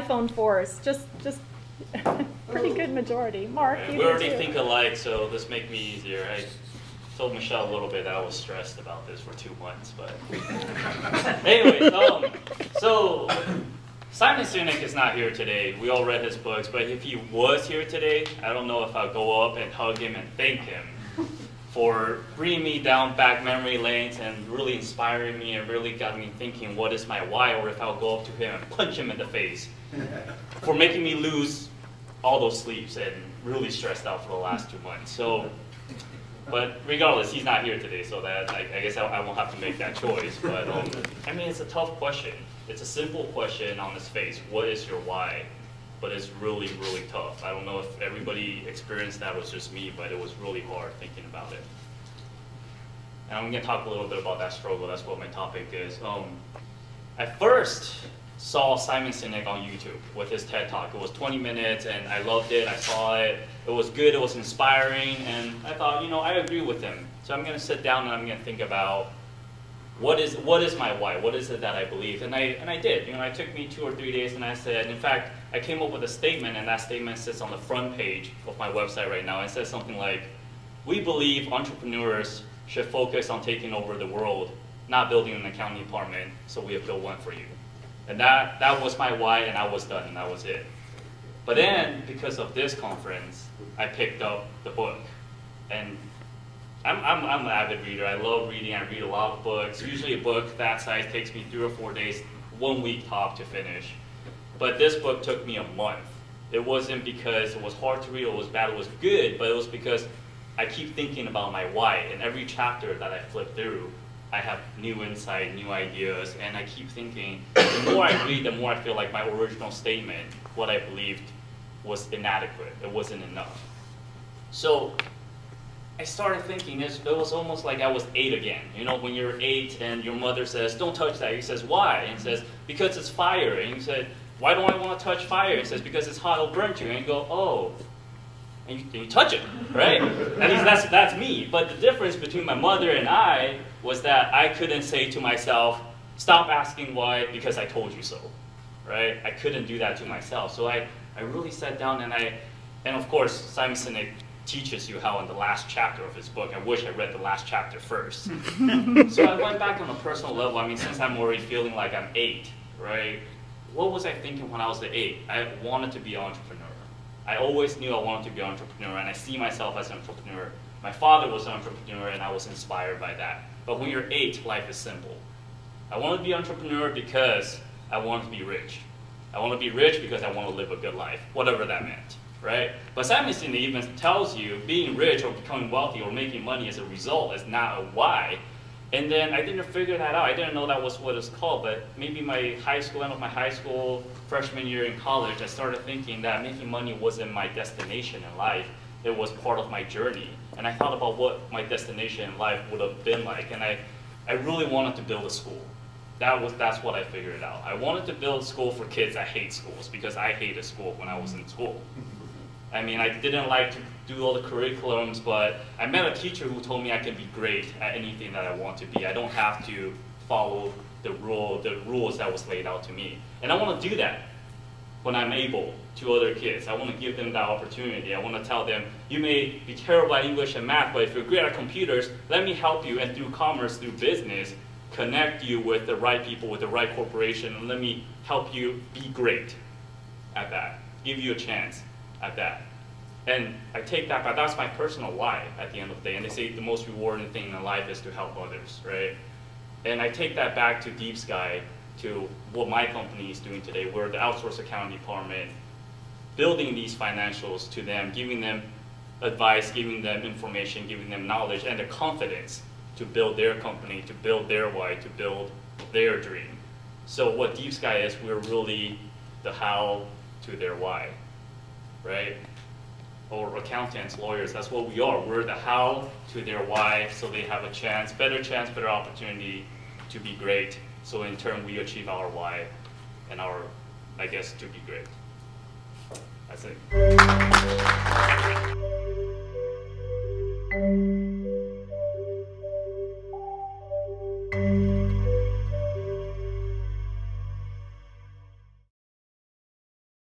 iPhone 4s. Just pretty good majority. Mark, Right. you We do already too. think alike, so this make me easier. I told Michelle a little bit that I was stressed about this for 2 months, but anyways, so Simon Sinek is not here today. We all read his books, but if he was here today, I don't know if I'll go up and hug him and thank him for bringing me down back memory lanes and really inspiring me and really got me thinking, what is my why? Or if I'll go up to him and punch him in the face for making me lose all those sleeps and really stressed out for the last 2 months. So, but regardless, he's not here today, so that I guess I won't have to make that choice. But I mean, it's a tough question. It's a simple question on its face. What is your why? But it's really, really tough. I don't know if everybody experienced that, it was just me, but it was really hard thinking about it. And I'm going to talk a little bit about that struggle. That's what my topic is. I first saw Simon Sinek on YouTube with his TED Talk. It was 20 minutes, and I loved it. I saw it. It was good. It was inspiring. And I thought, you know, I agree with him. So I'm going to sit down and I'm going to think about what is my why? What is it that I believe? And I did. You know, it took me 2 or 3 days, and I said, in fact, I came up with a statement, and that statement sits on the front page of my website right now. It says something like, we believe entrepreneurs should focus on taking over the world, not building an accounting department, so we have built one for you. And that was my why, and I was done, and that was it. But then, because of this conference, I picked up the book. And I'm an avid reader. I love reading. I read a lot of books. Usually a book that size takes me 3 or 4 days, 1 week top to finish. But this book took me a month. It wasn't because it was hard to read or it was bad, it was good, but it was because I keep thinking about my why. And every chapter that I flip through, I have new insight, new ideas, and I keep thinking, the more I read, the more I feel like my original statement, what I believed, was inadequate. It wasn't enough. So I started thinking, it was almost like I was 8 again. You know, when you're 8 and your mother says, don't touch that. He says, why? And he says, because it's fire. And he said, why don't I want to touch fire? He says, because it's hot, it'll burn you. And you go, oh. And you touch it, right? At least that's me. But the difference between my mother and I was that I couldn't say to myself, stop asking why because I told you so, right? I couldn't do that to myself. So I really sat down and of course, Simon Sinek teaches you how in the last chapter of his book, I wish I read the last chapter first. So I went back on a personal level. I mean, since I'm already feeling like I'm 8, right? What was I thinking when I was 8? I wanted to be an entrepreneur. I always knew I wanted to be an entrepreneur, and I see myself as an entrepreneur. My father was an entrepreneur, and I was inspired by that. But when you're 8, life is simple. I want to be an entrepreneur because I want to be rich. I want to be rich because I want to live a good life, whatever that meant, right? But Simon Sinek even tells you being rich or becoming wealthy or making money as a result is not a why. And then I didn't figure that out. I didn't know that was what it's called, but maybe my high school, end of my high school, freshman year in college, I started thinking that making money wasn't my destination in life. It was part of my journey. And I thought about what my destination in life would have been like, and I really wanted to build a school. That's what I figured out. I wanted to build a school for kids that hate schools, because I hated school when I was in school. I mean, I didn't like to do all the curriculums, but I met a teacher who told me I can be great at anything that I want to be. I don't have to follow the rules that was laid out to me. And I want to do that when I'm able to other kids. I want to give them that opportunity. I want to tell them, you may be terrible at English and math, but if you're great at computers, let me help you, and through commerce, through business, connect you with the right people, with the right corporation, and let me help you be great at that, give you a chance at that. And I take that, but that's my personal why at the end of the day. And they say the most rewarding thing in life is to help others, right? And I take that back to DeepSky, to what my company is doing today. We're the outsourced accounting department, building these financials to them, giving them advice, giving them information, giving them knowledge, and the confidence to build their company, to build their why, to build their dream. So what DeepSky is, we're really the how to their why, right? Or accountants, lawyers, that's what we are. We're the how to their why, so they have a chance, better opportunity to be great. So in turn, we achieve our why and our, I guess, to be great. That's it.